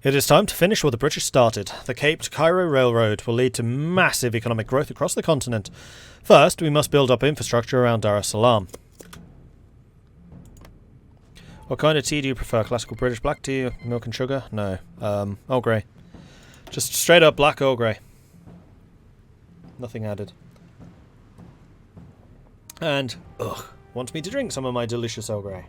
It is time to finish what the British started. The Cape to Cairo Railroad will lead to massive economic growth across the continent. First, we must build up infrastructure around Dar es Salaam. What kind of tea do you prefer? Classical British black tea, milk and sugar? No. Earl Grey. Just straight up black Earl Grey. Nothing added. And, wants me to drink some of my delicious Earl Grey.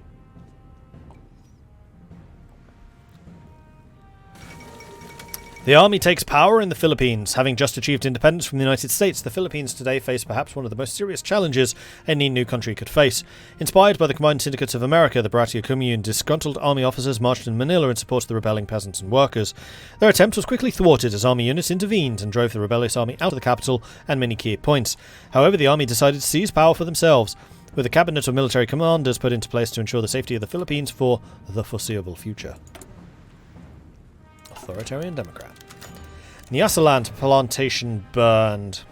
The army takes power in the Philippines. Having just achieved independence from the United States, the Philippines today face perhaps one of the most serious challenges any new country could face. Inspired by the Combined Syndicates of America, the Baratia Commune, disgruntled army officers marched in Manila in support of the rebelling peasants and workers. Their attempt was quickly thwarted as army units intervened and drove the rebellious army out of the capital and many key points. However, the army decided to seize power for themselves, with a cabinet of military commanders put into place to ensure the safety of the Philippines for the foreseeable future. Authoritarian Democrat. Nyasaland plantation burned.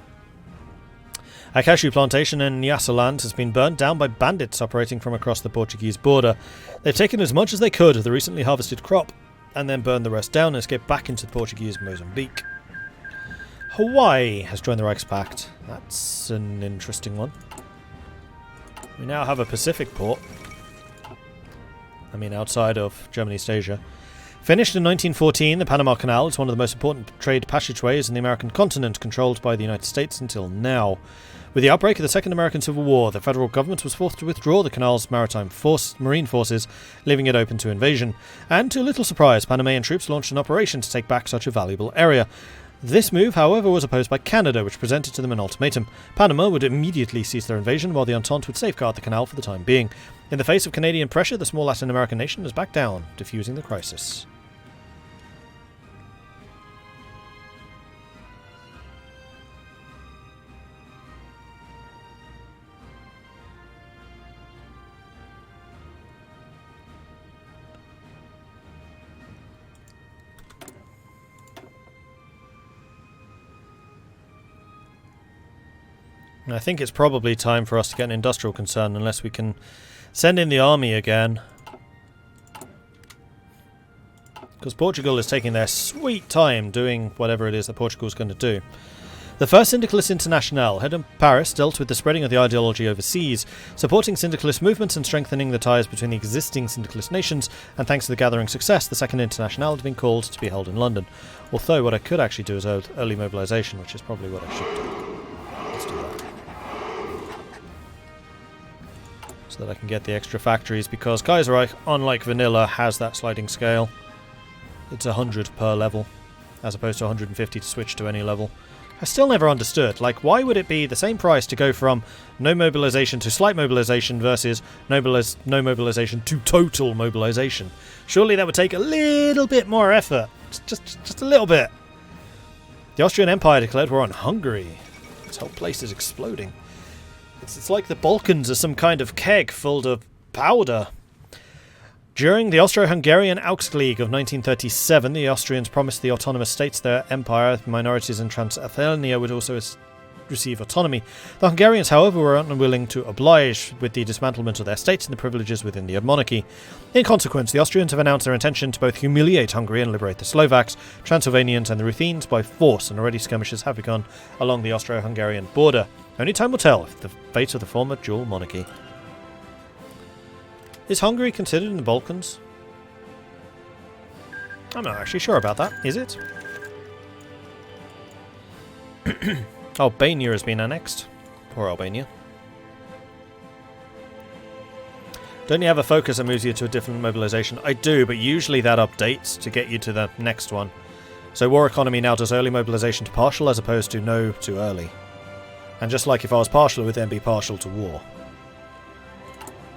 A cashew plantation in Nyasaland has been burned down by bandits operating from across the Portuguese border. They've taken as much as they could of the recently harvested crop and then burned the rest down and escaped back into the Portuguese Mozambique. Hawaii has joined the Reichspakt. That's an interesting one. We now have a Pacific port. I mean, outside of German East Asia. Finished in 1914, the Panama Canal is one of the most important trade passageways in the American continent, controlled by the United States until now. With the outbreak of the Second American Civil War, the federal government was forced to withdraw the canal's marine forces, leaving it open to invasion. And to little surprise, Panamanian troops launched an operation to take back such a valuable area. This move, however, was opposed by Canada, which presented to them an ultimatum. Panama would immediately cease their invasion, while the Entente would safeguard the canal for the time being. In the face of Canadian pressure, the small Latin American nation has backed down, defusing the crisis. I think it's probably time for us to get an industrial concern, unless we can send in the army again. Because Portugal is taking their sweet time doing whatever it is that Portugal is going to do. The first Syndicalist International, head in Paris, dealt with the spreading of the ideology overseas, supporting syndicalist movements and strengthening the ties between the existing syndicalist nations, and thanks to the gathering success, the Second International has been called to be held in London. Although what I could actually do is early mobilisation, which is probably what I should do. Let's do that. So that I can get the extra factories, because Kaiserreich, unlike Vanilla, has that sliding scale. It's 100 per level, as opposed to 150 to switch to any level. I still never understood, like, why would it be the same price to go from no mobilization to slight mobilization versus no mobilization to total mobilization? Surely that would take a little bit more effort. Just a little bit. The Austrian Empire declared war on Hungary. This whole place is exploding. It's like the Balkans are some kind of keg filled of powder. During the Austro-Hungarian Auskrieg of 1937, the Austrians promised the autonomous states their empire. Minorities in Transylvania would also receive autonomy. The Hungarians, however, were unwilling to oblige with the dismantlement of their states and the privileges within the monarchy. In consequence, the Austrians have announced their intention to both humiliate Hungary and liberate the Slovaks, Transylvanians and the Ruthenes by force, and already skirmishes have begun along the Austro-Hungarian border. Only time will tell if the fate of the former dual monarchy. Is Hungary considered in the Balkans? I'm not actually sure about that. Is it? Albania has been annexed. Poor Albania. Don't you have a focus that moves you to a different mobilization? I do, but usually that updates to get you to the next one. So War Economy now does early mobilization to partial as opposed to no to early. And just like if I was partial, it would then be partial to war.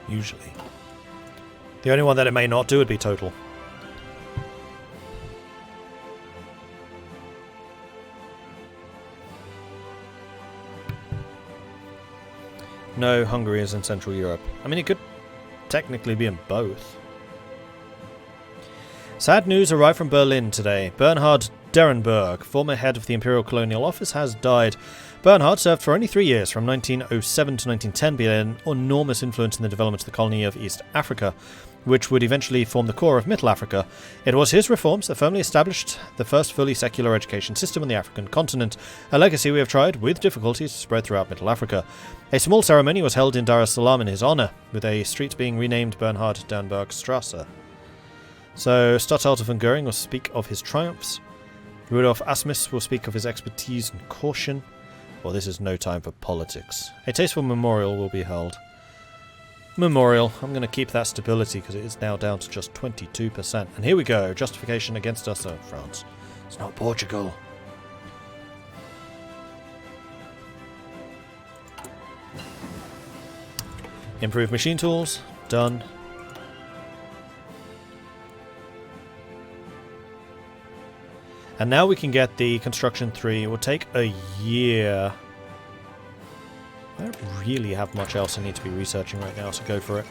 Usually. The only one that it may not do would be total. No, Hungary is in Central Europe. I mean, it could technically be in both. Sad news arrived from Berlin today. Bernhard Derenberg, former head of the Imperial Colonial Office, has died. Bernhard served for only 3 years, from 1907 to 1910, being an enormous influence in the development of the colony of East Africa. which would eventually form the core of Mittelafrika. It was his reforms that firmly established the first fully secular education system on the African continent, a legacy we have tried, with difficulty, to spread throughout Mittelafrika. A small ceremony was held in Dar es Salaam in his honour, with a street being renamed Bernhard Dernberg Strasse. So, Statthalter von Goering will speak of his triumphs. Rudolf Asmus will speak of his expertise and caution. Well, this is no time for politics. A tasteful memorial will be held. Memorial. I'm going to keep that stability because it is now down to just 22%. And here we go. Justification against us. Oh, France. It's not Portugal. Improve machine tools. Done. And now we can get the Construction 3. It will take a year. I don't really have much else I need to be researching right now, so go for it.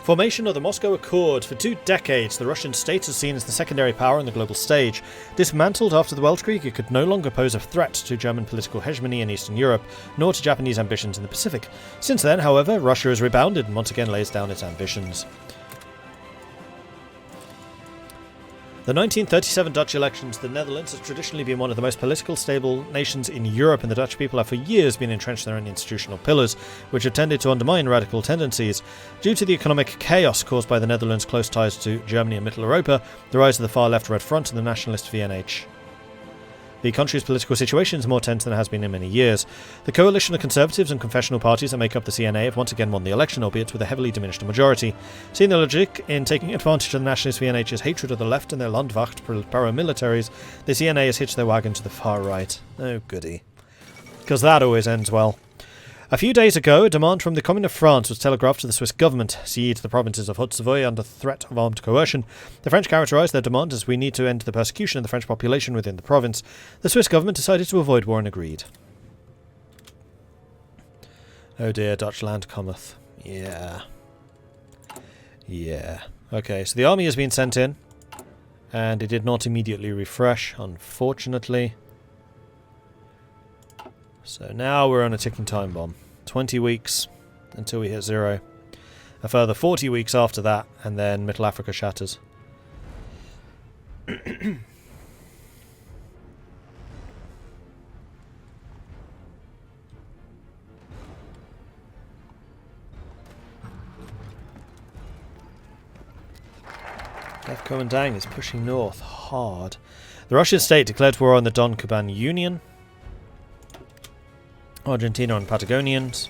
Formation of the Moscow Accord. For 2 decades, the Russian state is seen as the secondary power on the global stage. Dismantled after the Weltkrieg, it could no longer pose a threat to German political hegemony in Eastern Europe, nor to Japanese ambitions in the Pacific. Since then, however, Russia has rebounded and once again lays down its ambitions. The 1937 Dutch elections. The Netherlands has traditionally been one of the most political stable nations in Europe, and the Dutch people have for years been entrenched in their own institutional pillars, which have tended to undermine radical tendencies. Due to the economic chaos caused by the Netherlands' close ties to Germany and Middle Europa, the rise of the far-left Red Front and the nationalist VNH. The country's political situation is more tense than it has been in many years. The coalition of conservatives and confessional parties that make up the CNA have once again won the election, albeit with a heavily diminished majority. Seeing the logic in taking advantage of the nationalist VNH's hatred of the left and their Landwacht paramilitaries, the CNA has hitched their wagon to the far right. Oh goody. Because that always ends well. A few days ago, a demand from the Commune of France was telegraphed to the Swiss government. Cede the provinces of Haute-Savoie under threat of armed coercion. The French characterised their demand as we need to end the persecution of the French population within the province. The Swiss government decided to avoid war and agreed. Oh dear, Dutch land cometh. Yeah. Yeah. Okay, so the army has been sent in. And it did not immediately refresh, unfortunately. So now we're on a ticking time bomb. 20 weeks until we hit 0. A further 40 weeks after that, and then Mittelafrika shatters. Death Komandang is pushing north hard. The Russian state declared war on the Don Kuban Union. Argentina and Patagonians.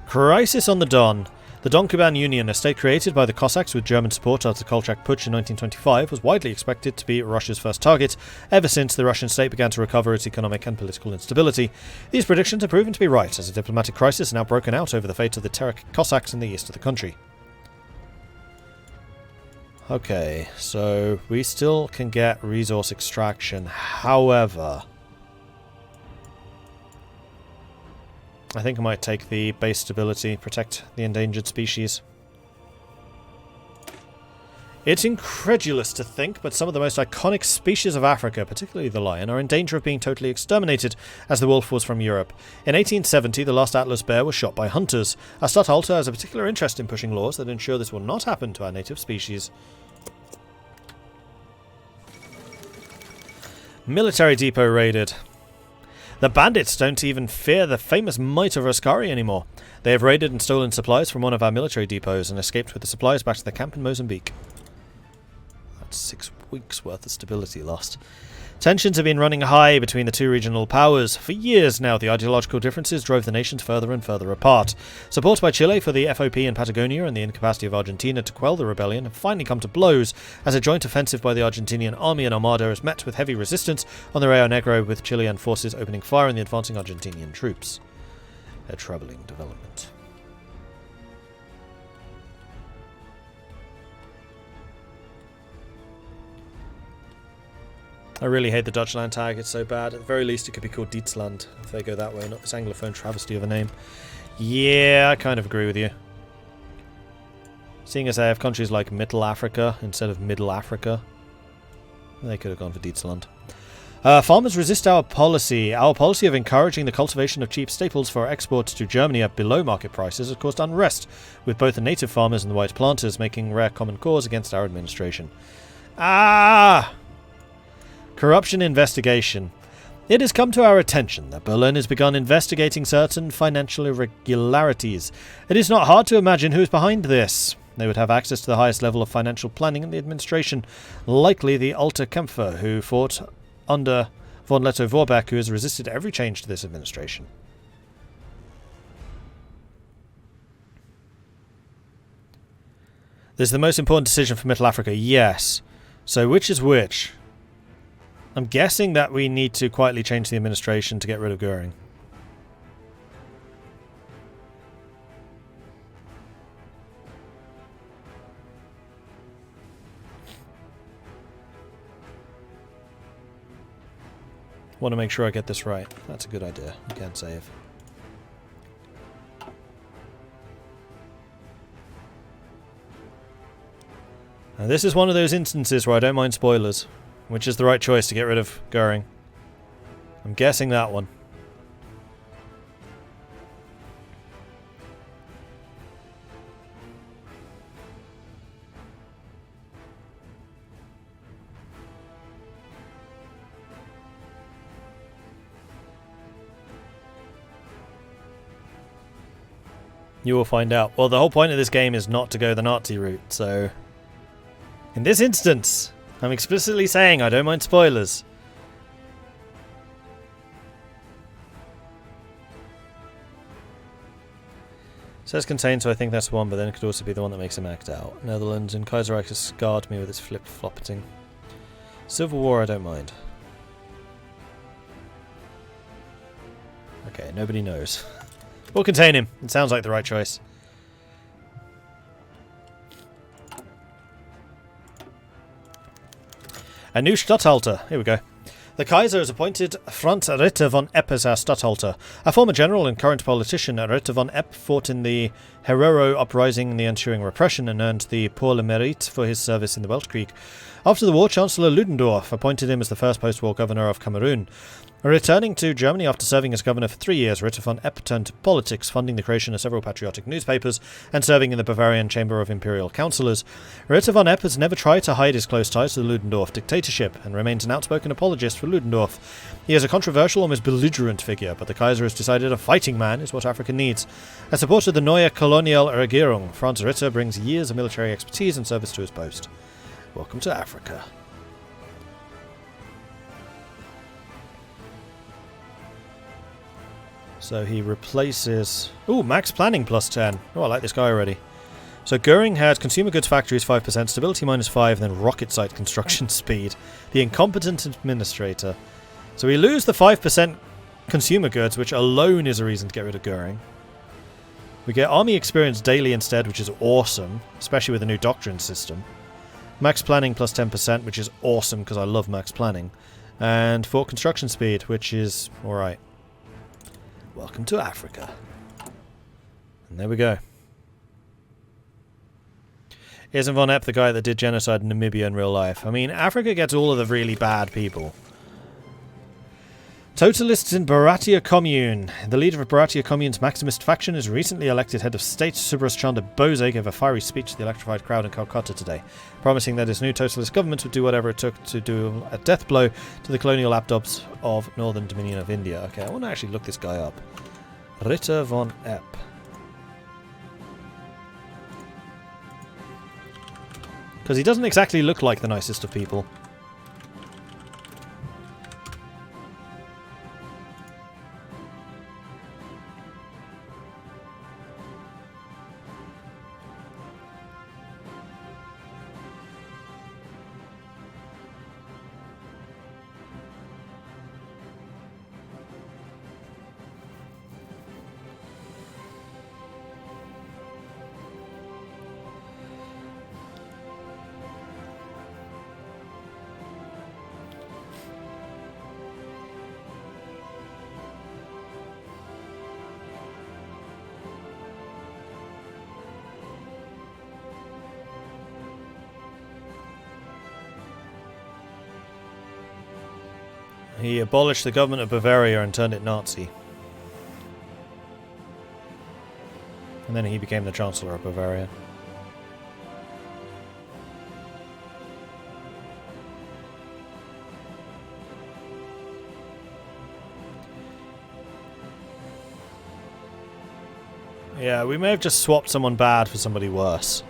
Crisis on the Don. The Don Kuban Union, a state created by the Cossacks with German support after the Kolchak Putsch in 1925, was widely expected to be Russia's first target ever since the Russian state began to recover its economic and political instability. These predictions have proven to be right, as a diplomatic crisis has now broken out over the fate of the Terek Cossacks in the east of the country. Okay, so we still can get resource extraction, however... I think I might take the base stability, protect the endangered species. It's incredulous to think, but some of the most iconic species of Africa, particularly the lion, are in danger of being totally exterminated, as the wolf was from Europe. In 1870, the last Atlas bear was shot by hunters. Our Statthalter has a particular interest in pushing laws that ensure this will not happen to our native species. Military depot raided. The bandits don't even fear the famous might of Roscari anymore. They have raided and stolen supplies from one of our military depots and escaped with the supplies back to their camp in Mozambique. That's 6 weeks worth of stability lost. Tensions have been running high between the two regional powers. For years now, the ideological differences drove the nations further and further apart. Support by Chile for the FOP in Patagonia and the incapacity of Argentina to quell the rebellion have finally come to blows, as a joint offensive by the Argentinian army and Armada is met with heavy resistance on the Rio Negro, with Chilean forces opening fire on the advancing Argentinian troops. A troubling development. I really hate the Dutch land tag, it's so bad. At the very least it could be called Dietsland, if they go that way, not this anglophone travesty of a name. Yeah, I kind of agree with you. Seeing as they have countries like Mittelafrika instead of Middle Africa, they could have gone for Dietsland. Farmers resist our policy. Our policy of encouraging the cultivation of cheap staples for export to Germany at below market prices has caused unrest, with both the native farmers and the white planters making rare common cause against our administration. Corruption investigation. It has come to our attention that Berlin has begun investigating certain financial irregularities. It is not hard to imagine who is behind this. They would have access to the highest level of financial planning in the administration, likely the Alte Kämpfer who fought under von Lettow-Vorbeck, who has resisted every change to this administration. This is the most important decision for Mittelafrika, yes. So which is which? I'm guessing that we need to quietly change the administration to get rid of Göring. Want to make sure I get this right. That's a good idea. You can save. Now this is one of those instances where I don't mind spoilers. Which is the right choice to get rid of Göring? I'm guessing that one. You will find out. Well, the whole point of this game is not to go the Nazi route, so... In this instance, I'm explicitly saying I don't mind spoilers. It says contained, so I think that's one, but then it could also be the one that makes him act out. Netherlands and Kaiserreich has scarred me with its flip-floppeting. Civil War, I don't mind. Okay, nobody knows. We'll contain him. It sounds like the right choice. A new Statthalter. Here we go. The Kaiser has appointed Franz Ritter von Epp as our Statthalter. A former general and current politician, Ritter von Epp fought in the Herero uprising and the ensuing repression and earned the Pour le Mérite for his service in the Weltkrieg. After the war, Chancellor Ludendorff appointed him as the first post-war governor of Cameroon. Returning to Germany after serving as governor for 3 years, Ritter von Epp turned to politics, funding the creation of several patriotic newspapers and serving in the Bavarian Chamber of Imperial Councillors. Ritter von Epp has never tried to hide his close ties to the Ludendorff dictatorship and remains an outspoken apologist for Ludendorff. He is a controversial, almost belligerent figure, but the Kaiser has decided a fighting man is what Africa needs. As supporter of the Neue Colonial Regierung, Franz Ritter brings years of military expertise and service to his post. Welcome to Africa. So he replaces... Ooh, max planning plus 10. Oh, I like this guy already. So Göring had consumer goods factories 5%, stability -5, then rocket site construction speed. The incompetent administrator. So we lose the 5% consumer goods, which alone is a reason to get rid of Göring. We get army experience daily instead, which is awesome, especially with the new doctrine system. Max planning plus 10%, which is awesome because I love max planning. And fort construction speed, which is alright. Welcome to Africa. And there we go. Isn't von Epp the guy that did genocide in Namibia in real life? I mean, Africa gets all of the really bad people. Totalists in Baratia Commune. The leader of Baratia Commune's Maximist faction is recently elected head of state. Subras Chanda Bose gave a fiery speech to the electrified crowd in Calcutta today, promising that his new totalist government would do whatever it took to do a death blow to the colonial lapdogs of Northern Dominion of India. Okay, I want to actually look this guy up. Ritter von Epp. Because he doesn't exactly look like the nicest of people. He abolished the government of Bavaria and turned it Nazi. And then he became the Chancellor of Bavaria. Yeah, we may have just swapped someone bad for somebody worse.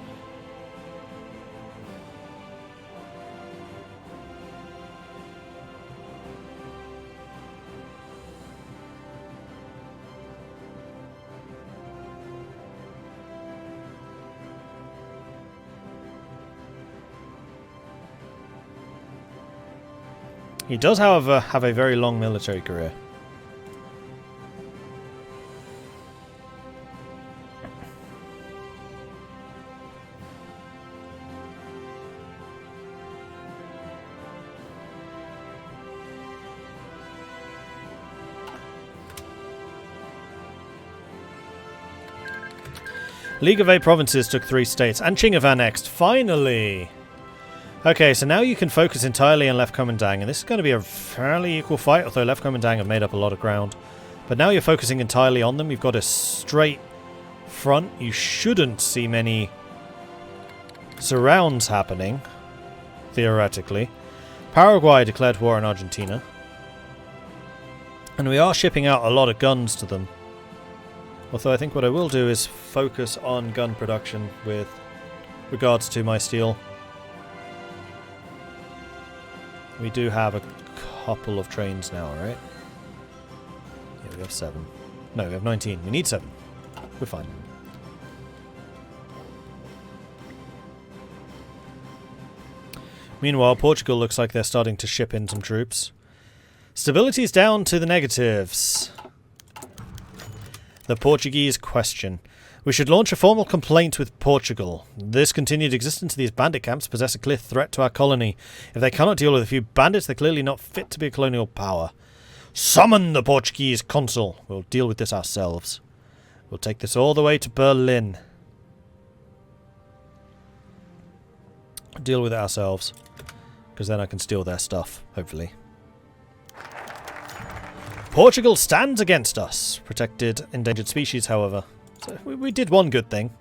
He does, however, have a very long military career. League of Eight Provinces took 3 states, and Qing have annexed. Finally! Okay, so now you can focus entirely on Left Komintang, and this is going to be a fairly equal fight, although Left Komintang have made up a lot of ground. But now you're focusing entirely on them. You've got a straight front. You shouldn't see many surrounds happening, theoretically. Paraguay declared war on Argentina. And we are shipping out a lot of guns to them. Although I think what I will do is focus on gun production with regards to my steel. We do have a couple of trains now, right? Yeah, we have 7. No, we have 19. We need 7. We're fine. Meanwhile, Portugal looks like they're starting to ship in some troops. Stability's down to the negatives. The Portuguese question. We should launch a formal complaint with Portugal. This continued existence of these bandit camps possess a clear threat to our colony. If they cannot deal with a few bandits, they're clearly not fit to be a colonial power. Summon the Portuguese consul. We'll deal with this ourselves. We'll take this all the way to Berlin. Deal with it ourselves. Because then I can steal their stuff, hopefully. Portugal stands against us. Protected endangered species, however. So we did one good thing.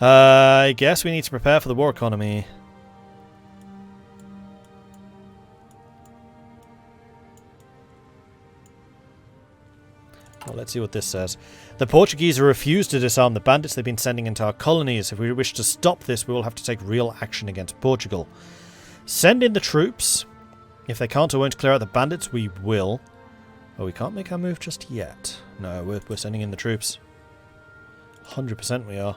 I guess we need to prepare for the war economy. Well, let's see what this says. The Portuguese have refused to disarm the bandits they've been sending into our colonies. If we wish to stop this, we will have to take real action against Portugal. Send in the troops. If they can't or won't clear out the bandits, we will. Oh, we can't make our move just yet. No, we're sending in the troops. 100% we are.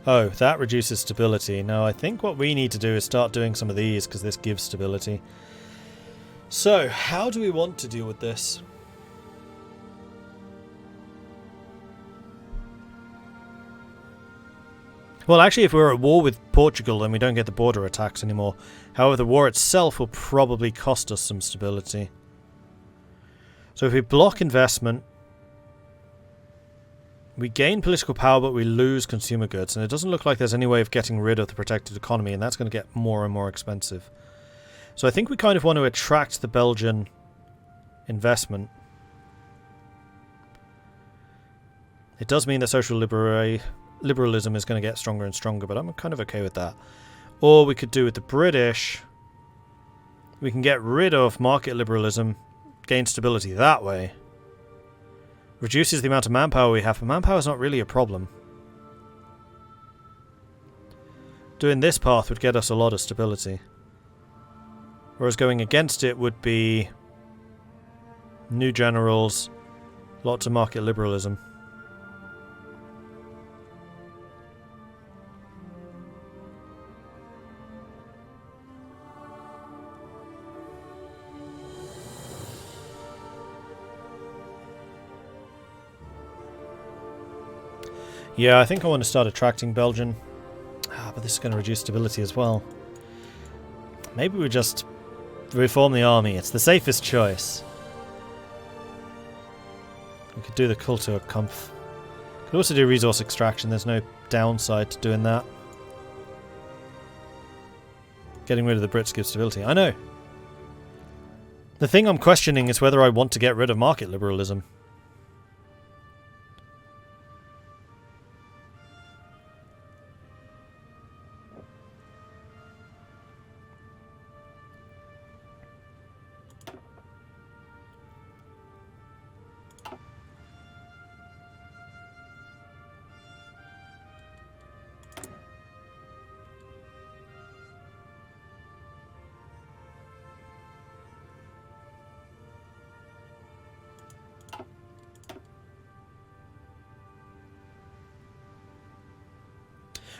Oh, that reduces stability. Now, I think what we need to do is start doing some of these, because this gives stability. So, how do we want to deal with this? Well, actually, if we're at war with Portugal, then we don't get the border attacks anymore. However, the war itself will probably cost us some stability. So if we block investment, we gain political power, but we lose consumer goods. And it doesn't look like there's any way of getting rid of the protected economy, and that's going to get more and more expensive. So I think we kind of want to attract the Belgian investment. It does mean that social liberalism is going to get stronger and stronger, but I'm kind of okay with that. Or we could do with the British. We can get rid of market liberalism, gain stability that way. Reduces the amount of manpower we have, but manpower is not really a problem. Doing this path would get us a lot of stability. Whereas going against it would be new generals, lots of market liberalism. Yeah, I think I want to start attracting Belgian. But this is going to reduce stability as well. Maybe we just reform the army. It's the safest choice. We could do the Kulturkampf. Could also do resource extraction. There's no downside to doing that. Getting rid of the Brits gives stability. I know. The thing I'm questioning is whether I want to get rid of market liberalism.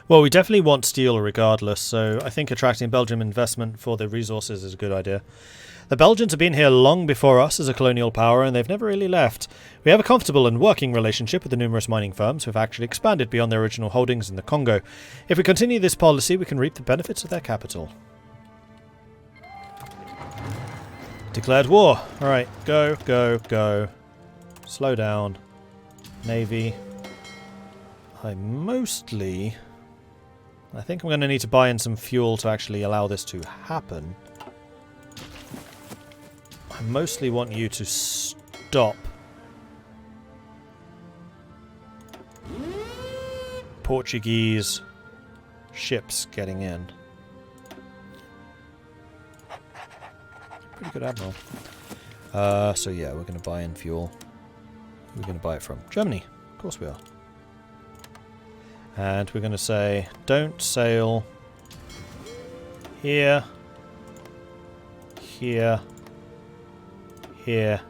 Well, we definitely want steel regardless, so I think attracting Belgium investment for the resources is a good idea. The Belgians have been here long before us as a colonial power, and they've never really left. We have a comfortable and working relationship with the numerous mining firms who have actually expanded beyond their original holdings in the Congo. If we continue this policy, we can reap the benefits of their capital. Declared war. Alright, go, go, go. Slow down. Navy. I think I'm going to need to buy in some fuel to actually allow this to happen. I mostly want you to stop Portuguese ships getting in. Pretty good admiral. So yeah, we're going to buy in fuel. Who are we going to buy it from? Germany. Of course we are. And we're going to say, don't sail here, here, here,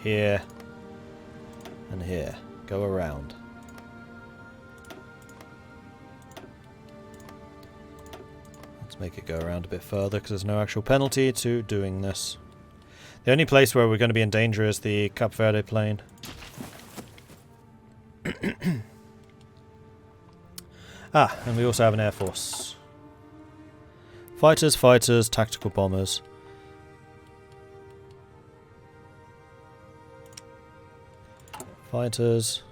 here, and here. Go around. Let's make it go around a bit further because there's no actual penalty to doing this. The only place where we're going to be in danger is the Cape Verde plain. Ah, and we also have an air force. Fighters, fighters, tactical bombers. Fighters.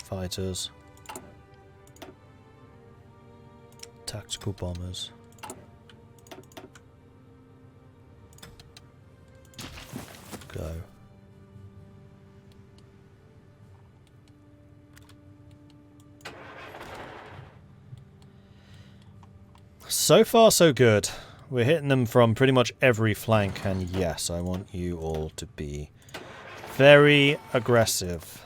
Fighters. Tactical bombers. Go. So far, so good. We're hitting them from pretty much every flank, and yes, I want you all to be very aggressive.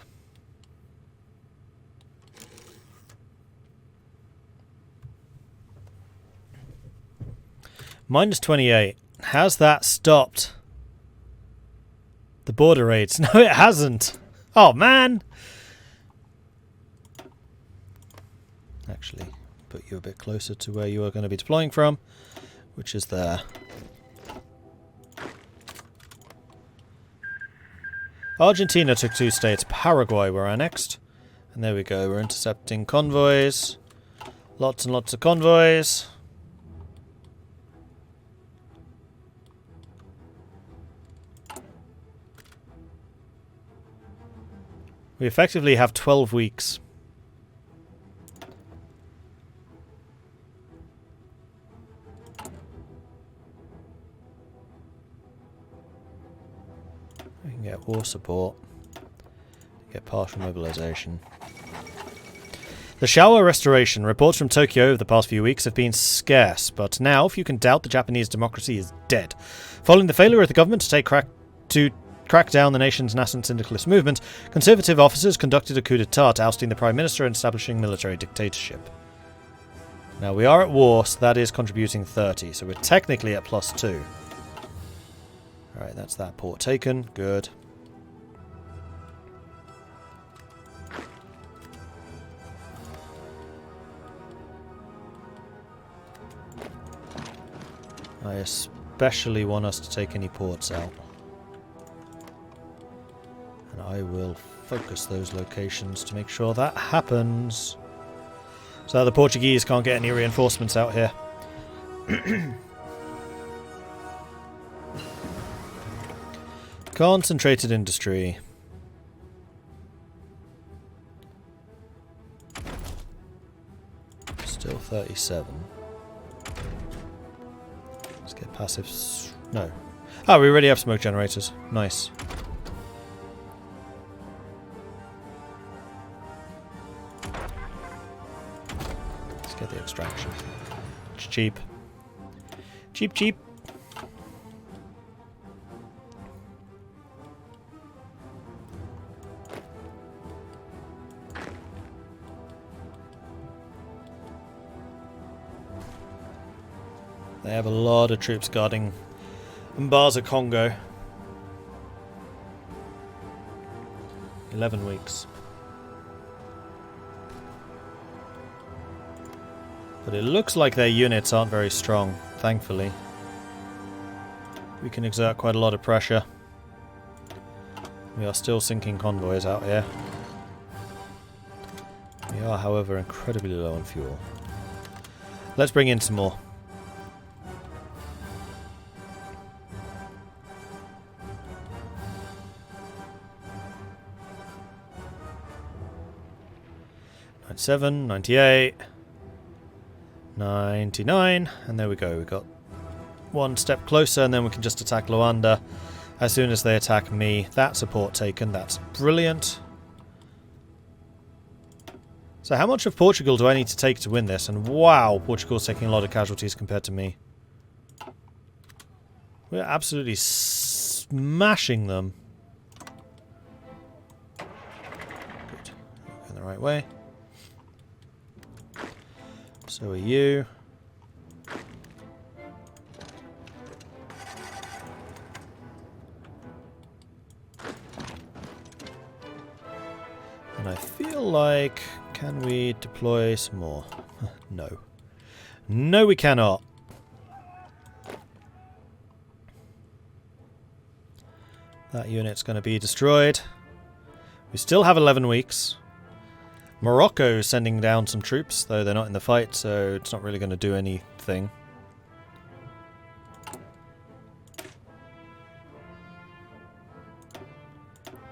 Minus 28. Has that stopped the border raids? No, it hasn't. Oh, man! Actually, put you a bit closer to where you are going to be deploying from, which is there. Argentina took 2 states. Paraguay were annexed. And there we go. We're intercepting convoys. Lots and lots of convoys. We effectively have 12 weeks. We can get war support. Get partial mobilization. The Showa restoration. Reports from Tokyo over the past few weeks have been scarce, but now, if you can doubt, the Japanese democracy is dead. Following the failure of the government to crack down the nation's nascent syndicalist movement, conservative officers conducted a coup d'etat, ousting the Prime Minister and establishing military dictatorship. Now, we are at war, so that is contributing 30, so we're technically at +2. Alright, that's that port taken. Good. I especially want us to take any ports out. And I will focus those locations to make sure that happens. So the Portuguese can't get any reinforcements out here. Concentrated industry. Still 37. Let's get passive... No. Oh, we already have smoke generators. Nice. Let's get the extraction. It's cheap. Cheap, cheap. They have a lot of troops guarding Mbaza Congo. 11 weeks. But it looks like their units aren't very strong, thankfully. We can exert quite a lot of pressure. We are still sinking convoys out here. We are, however, incredibly low on fuel. Let's bring in some more. '97, '98, '99, and there we go. We got one step closer, and then we can just attack Luanda as soon as they attack me. That support taken. That's brilliant. So how much of Portugal do I need to take to win this? And wow, Portugal's taking a lot of casualties compared to me. We're absolutely smashing them. Good. Going the right way. So are you. And I feel like... Can we deploy some more? No. No, we cannot. That unit's going to be destroyed. We still have 11 weeks. Morocco is sending down some troops, though they're not in the fight, so it's not really going to do anything.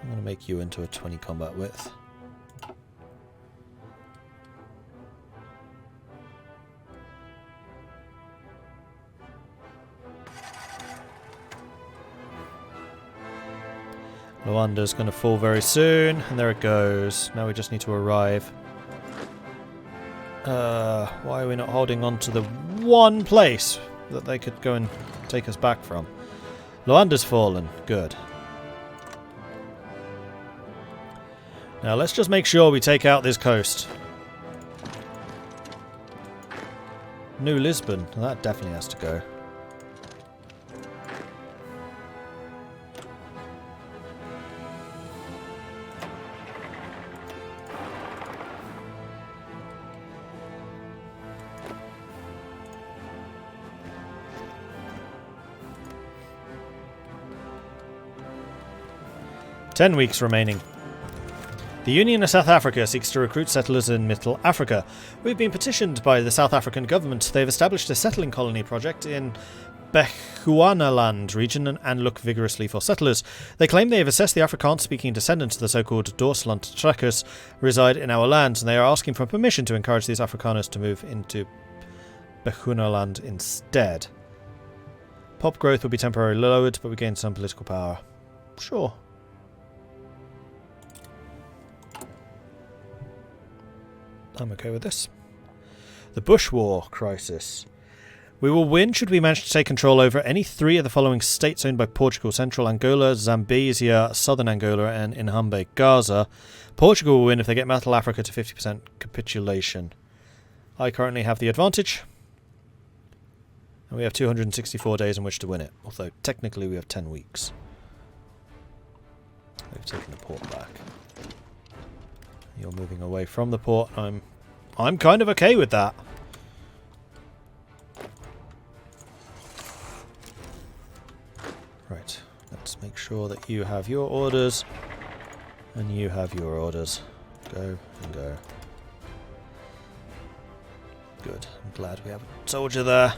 I'm going to make you into a 20 combat width. Luanda's going to fall very soon, and there it goes. Now we just need to arrive. Why are we not holding on to the one place that they could go and take us back from? Luanda's fallen. Good. Now let's just make sure we take out this coast. New Lisbon. Well, that definitely has to go. Ten weeks remaining. The Union of South Africa seeks to recruit settlers in Mittelafrika. We've been petitioned by the South African government. They've established a settling colony project in Bechuanaland region and look vigorously for settlers. They claim they have assessed the Afrikaans-speaking descendants of the so-called Doorsland trekkers reside in our lands, and they are asking for permission to encourage these Afrikaners to move into Bechuanaland instead. Pop growth will be temporarily lowered, but we gain some political power. Sure. I'm okay with this. The Bush War crisis. We will win should we manage to take control over any three of the following states owned by Portugal: Central Angola, Zambezia, Southern Angola, and Inhambe, Gaza. Portugal will win if they get Mittelafrika to 50% capitulation. I currently have the advantage. And we have 264 days in which to win it. Although technically we have 10 weeks. They've taken the port back. You're moving away from the port. I'm kind of okay with that. Right. Let's make sure that you have your orders and you have your orders. Go and go. Good. I'm glad we have a soldier there.